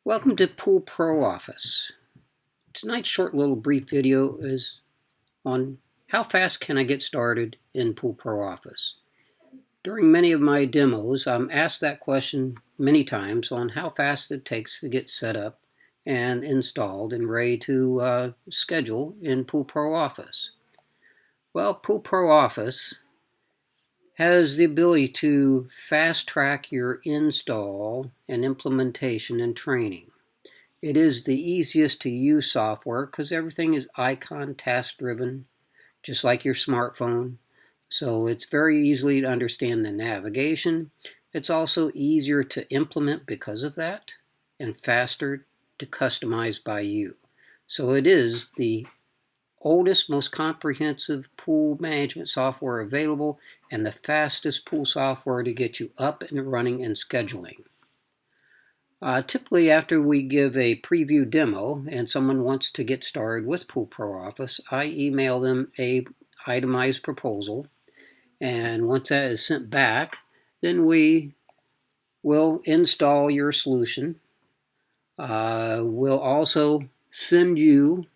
Welcome to Pool Pro Office. Tonight's short little brief video is on how fast can I get started in Pool Pro Office. During many of my demos, I'm asked that question many times on how fast it takes to get set up and installed and ready to schedule in Pool Pro Office. Well, Pool Pro Office has the ability to fast track your install and implementation and training. It is the easiest to use software because everything is icon task driven, just like your smartphone. So it's very easily to understand the navigation. It's also easier to implement because of that and faster to customize by you. So it is the oldest, most comprehensive pool management software available and the fastest pool software to get you up and running and scheduling. Typically, after we give a preview demo and someone wants to get started with Pool Pro Office, I email them a itemized proposal, and once that is sent back, then we will install your solution. We'll also send you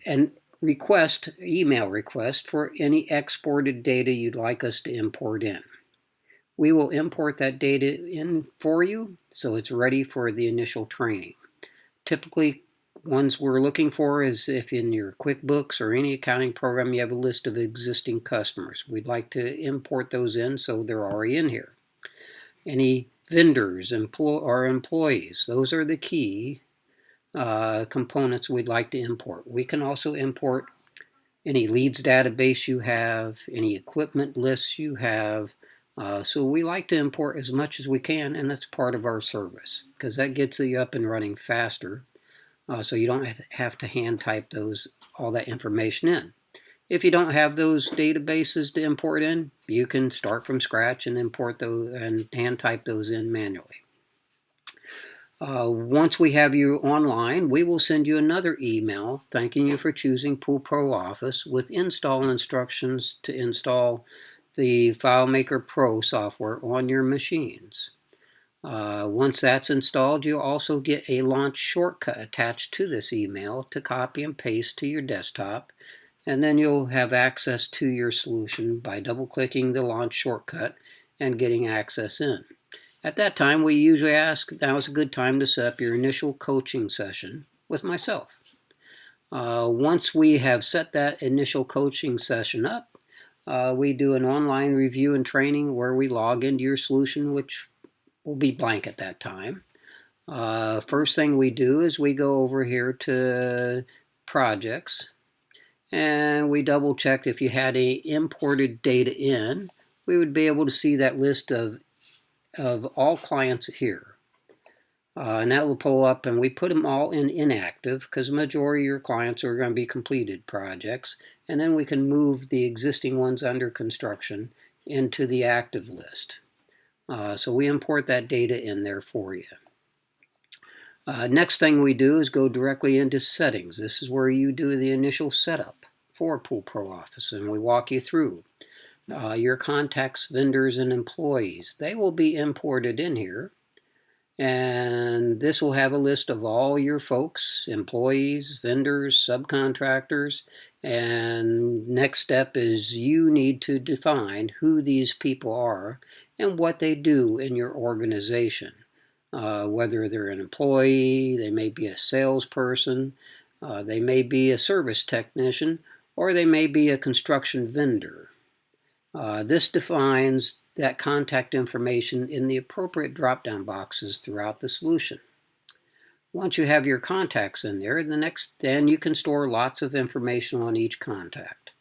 an email request for any exported data you'd like us to import in. We will import that data in for you so it's ready for the initial training. Typically, ones we're looking for is if in your QuickBooks or any accounting program you have a list of existing customers. We'd like to import those in so they're already in here. Any vendors or employees, those are the key components we'd like to import. We can also import any leads database you have, any equipment lists you have. So we like to import as much as we can, and that's part of our service because that gets you up and running faster. So you don't have to hand type all that information in. If you don't have those databases to import in, you can start from scratch and import those and hand type those in manually. Once we have you online, we will send you another email thanking you for choosing Pool Pro Office with install instructions to install the FileMaker Pro software on your machines. Once that's installed, you'll also get a launch shortcut attached to this email to copy and paste to your desktop, and then you'll have access to your solution by double-clicking the launch shortcut and getting access in. At that time, we usually ask, now's a good time to set up your initial coaching session with myself. Once we have set that initial coaching session up, we do an online review and training where we log into your solution, which will be blank at that time. First thing we do is we go over here to projects and we double check if you had any imported data in. We would be able to see that list of all clients here. And that will pull up, and we put them all in inactive because the majority of your clients are going to be completed projects. And then we can move the existing ones under construction into the active list. So we import that data in there for you. Next thing we do is go directly into settings. This is where you do the initial setup for Pool Pro Office, and we walk you through your contacts, vendors, and employees. They will be imported in here. And this will have a list of all your folks, employees, vendors, subcontractors. And next step is you need to define who these people are and what they do in your organization. Whether they're an employee, they may be a salesperson, they may be a service technician, or they may be a construction vendor. This defines that contact information in the appropriate drop-down boxes throughout the solution. Once you have your contacts in there, then you can store lots of information on each contact.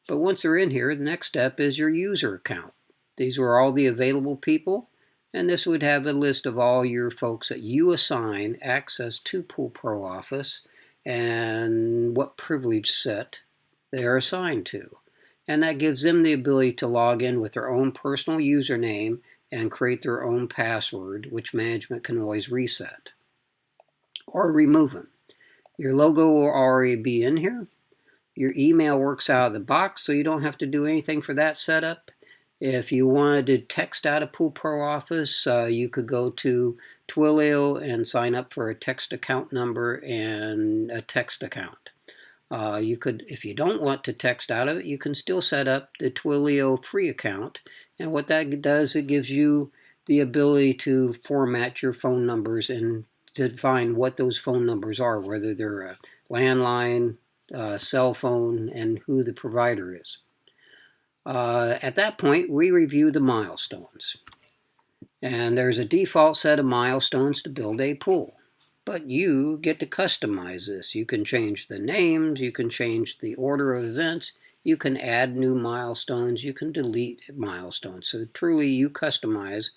But once they're in here, the next step is your user account. These are all the available people, and this would have a list of all your folks that you assign access to Pool Pro Office and what privilege set they are assigned to. And that gives them the ability to log in with their own personal username and create their own password, which management can always reset or remove them. Your logo will already be in here. Your email works out of the box, so you don't have to do anything for that setup. If you wanted to text out of Pool Pro Office, you could go to Twilio and sign up for a text account number and a text account. You could, if you don't want to text out of it, you can still set up the Twilio free account. And what that does, it gives you the ability to format your phone numbers and to define what those phone numbers are, whether they're a landline, cell phone, and who the provider is. At that point, we review the milestones. And there's a default set of milestones to build a pool. But you get to customize this. You can change the names, you can change the order of events, you can add new milestones, you can delete milestones. So truly you customize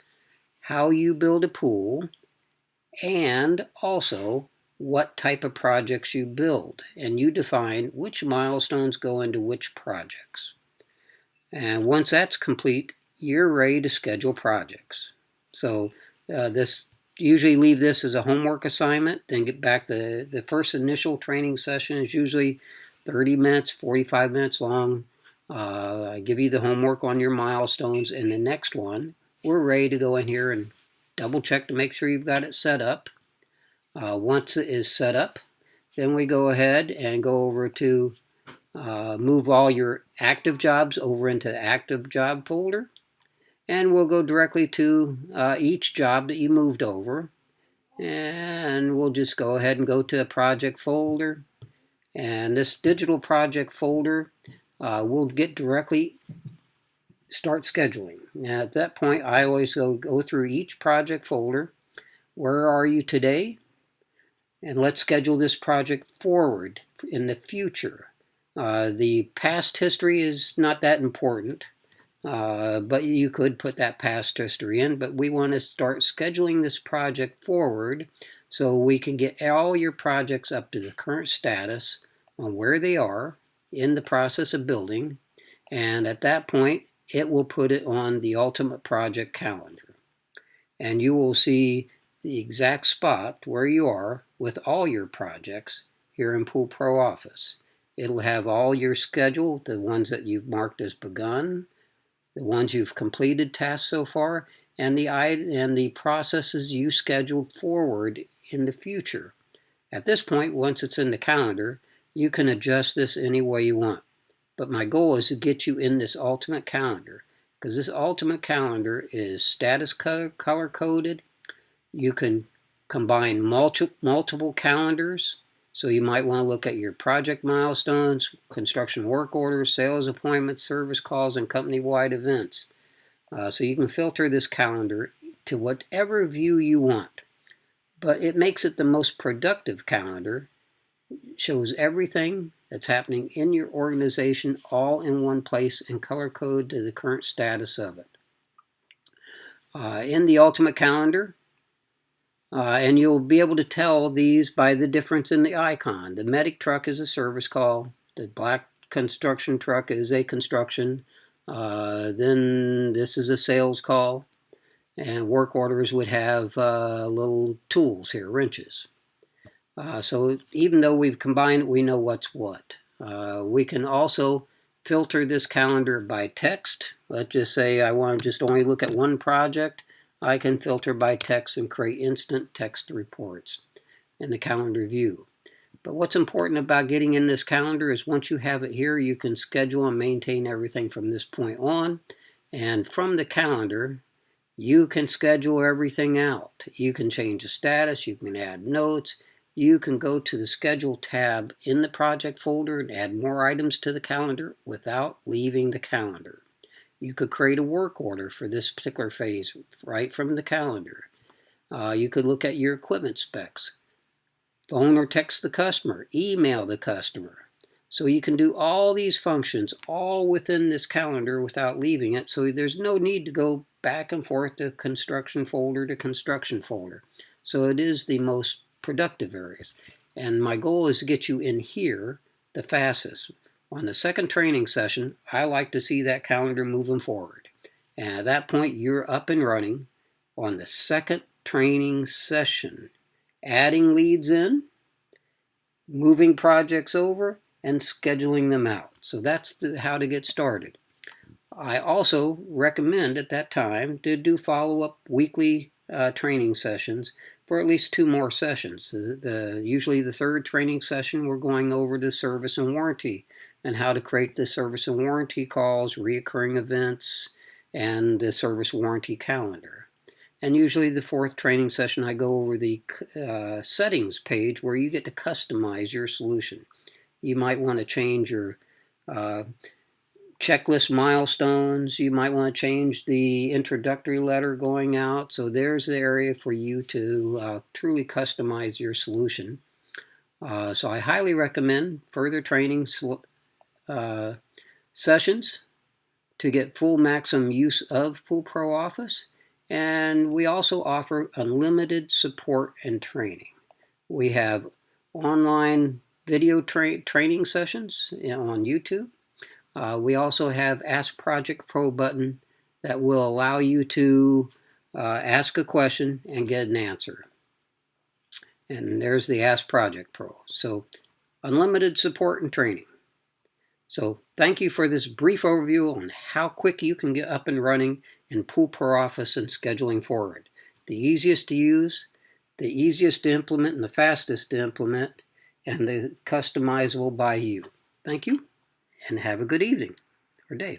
how you build a pool and also what type of projects you build. And you define which milestones go into which projects. And once that's complete, you're ready to schedule projects. So this usually leave this as a homework assignment, then get back the first initial training session is usually 30 minutes, 45 minutes long. I give you the homework on your milestones, and the next one, we're ready to go in here and double check to make sure you've got it set up. Once it is set up, then we go ahead and go over to move all your active jobs over into the active job folder. And we'll go directly to each job that you moved over. And we'll just go ahead and go to a project folder. And this digital project folder, we'll get directly start scheduling. Now at that point, I always go through each project folder. Where are you today? And let's schedule this project forward in the future. The past history is not that important. But you could put that past history in, but we want to start scheduling this project forward so we can get all your projects up to the current status on where they are in the process of building, and at that point it will put it on the ultimate project calendar. And you will see the exact spot where you are with all your projects here in Pool Pro Office. It'll have all your schedule, the ones that you've marked as begun, the ones you've completed tasks so far, and the processes you scheduled forward in the future. At this point, once it's in the calendar, you can adjust this any way you want. But my goal is to get you in this ultimate calendar, because this ultimate calendar is status color coded. You can combine multiple calendars. So you might want to look at your project milestones, construction work orders, sales appointments, service calls, and company-wide events. So you can filter this calendar to whatever view you want. But it makes it the most productive calendar. It shows everything that's happening in your organization all in one place and color code to the current status of it. In the ultimate calendar, and you'll be able to tell these by the difference in the icon. The medic truck is a service call. The black construction truck is a construction. Then this is a sales call. And work orders would have little tools here, wrenches. So even though we've combined, we know what's what. We can also filter this calendar by text. Let's just say I want to just only look at one project. I can filter by text and create instant text reports in the calendar view. But what's important about getting in this calendar is once you have it here, you can schedule and maintain everything from this point on. And from the calendar, you can schedule everything out. You can change the status, you can add notes, you can go to the Schedule tab in the project folder and add more items to the calendar without leaving the calendar. You could create a work order for this particular phase right from the calendar. You could look at your equipment specs, phone or text the customer, email the customer. So you can do all these functions all within this calendar without leaving it. So there's no need to go back and forth to construction folder to construction folder. So it is the most productive areas. And my goal is to get you in here the fastest. On the second training session, I like to see that calendar moving forward. And at that point, you're up and running on the second training session, adding leads in, moving projects over, and scheduling them out. So that's how to get started. I also recommend at that time to do follow-up weekly training sessions for at least 2 more sessions. Usually the third training session, we're going over the service and warranty and how to create the service and warranty calls, reoccurring events, and the service warranty calendar. And usually the fourth training session, I go over the settings page where you get to customize your solution. You might want to change your checklist milestones. You might want to change the introductory letter going out. So there's the area for you to truly customize your solution. So I highly recommend further training sessions to get full maximum use of Pool Pro Office. And we also offer unlimited support and training. We have online video training sessions on YouTube. We also have Ask Project Pro button that will allow you to ask a question and get an answer. And there's the Ask Project Pro. So unlimited support and training. So thank you for this brief overview on how quick you can get up and running in Pool Pro Office and Scheduling Forward. The easiest to use, the easiest to implement, and the fastest to implement, and the customizable by you. Thank you, and have a good evening or day.